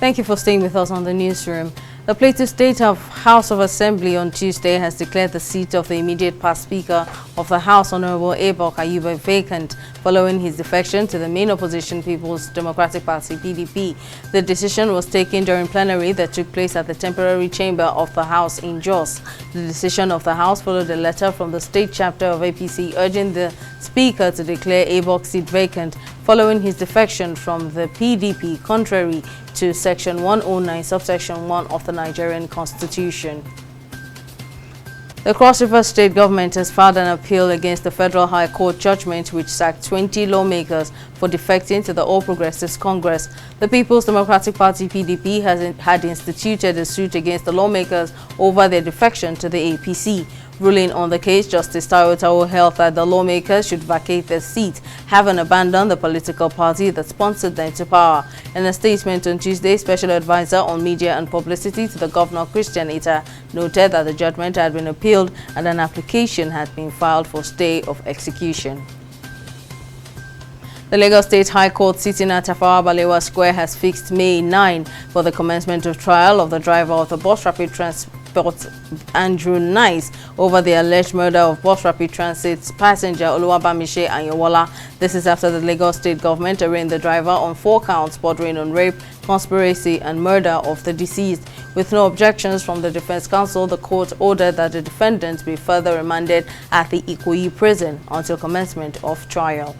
Thank you for staying with us on the newsroom. The Plateau State House of Assembly on Tuesday has declared the seat of the immediate past Speaker of the House, Honorable Abok Ayuba, vacant following his defection to the main opposition People's Democratic Party (PDP). The decision was taken during plenary that took place at the temporary chamber of the House in Jos. The decision of the House followed a letter from the state chapter of APC urging the Speaker to declare Abok's seat vacant following his defection from the PDP, contrary to Section 109, subsection 1 of the Nigerian Constitution. The Cross River State government has filed an appeal against the Federal High Court judgment which sacked 20 lawmakers for defecting to the All Progressives Congress. The People's Democratic Party (PDP) had instituted a suit against the lawmakers over their defection to the APC. Ruling on the case, Justice Taiwo Taiwo held that the lawmakers should vacate their seat, having abandoned the political party that sponsored them to power. In a statement on Tuesday, Special Advisor on Media and Publicity to the Governor, Christian Ita, noted that the judgment had been appealed and an application had been filed for stay of execution. The Lagos State High Court sitting at Tafawa Balewa Square has fixed May 9 for the commencement of trial of the driver of the Bus Rapid Transport Andrew Nice over the alleged murder of Bus Rapid Transit's passenger Oluwabamiche Anyewala. This is after the Lagos State government arraigned the driver on 4 counts bordering on rape, conspiracy and murder of the deceased. With no objections from the Defense Counsel, the court ordered that the defendant be further remanded at the Ikoyi prison until commencement of trial.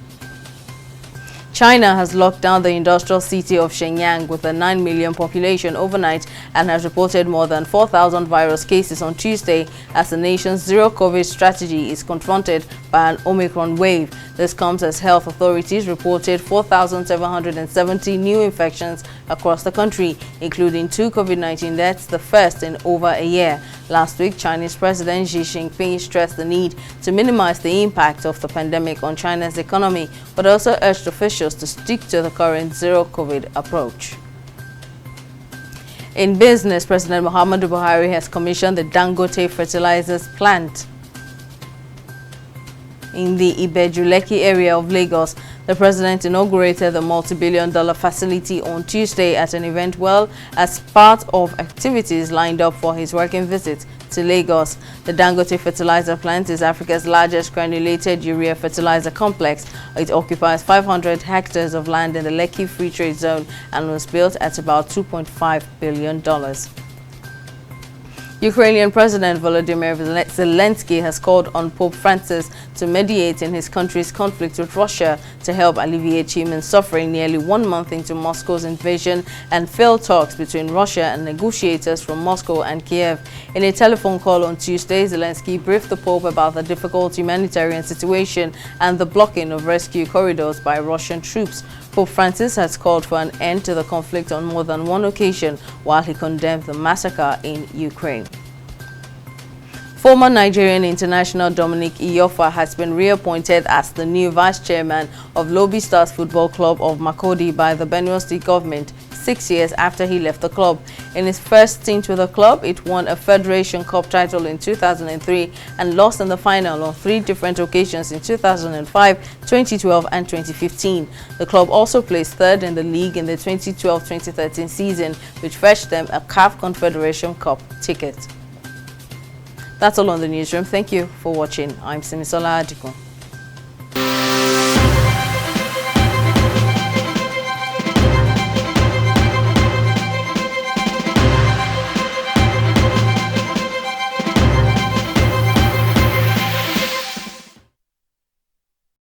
China has locked down the industrial city of Shenyang with a 9 million population overnight and has reported more than 4,000 virus cases on Tuesday as the nation's zero-COVID strategy is confronted by an Omicron wave. This comes as health authorities reported 4,770 new infections across the country, including 2 COVID-19 deaths, the first in over a year. Last week, Chinese President Xi Jinping stressed the need to minimize the impact of the pandemic on China's economy, but also urged officials to stick to the current zero-COVID approach. In business, President Muhammadu Buhari has commissioned the Dangote Fertilizers plant in the Ibeju-Lekki area of Lagos. The president inaugurated the multi-billion-dollar facility on Tuesday at an event as part of activities lined up for his working visit to Lagos. The Dangote Fertilizer plant is Africa's largest granulated urea fertilizer complex. It occupies 500 hectares of land in the Lekki Free Trade Zone and was built at about $2.5 billion. Ukrainian President Volodymyr Zelensky has called on Pope Francis to mediate in his country's conflict with Russia to help alleviate human suffering nearly 1 month into Moscow's invasion and failed talks between Russia and negotiators from Moscow and Kiev. In a telephone call on Tuesday, Zelensky briefed the Pope about the difficult humanitarian situation and the blocking of rescue corridors by Russian troops. Pope Francis has called for an end to the conflict on more than one occasion, while he condemned the massacre in Ukraine. Former Nigerian international Dominic Iyofa has been reappointed as the new vice chairman of Lobby Stars Football Club of Makurdi by the Benue State government 6 years after he left the club. In his first stint with the club, it won a Federation Cup title in 2003 and lost in the final on 3 different occasions in 2005, 2012 and 2015. The club also placed 3rd in the league in the 2012-2013 season, which fetched them a CAF Confederation Cup ticket. That's all on the newsroom. Thank you for watching. I'm Simisola Adiko.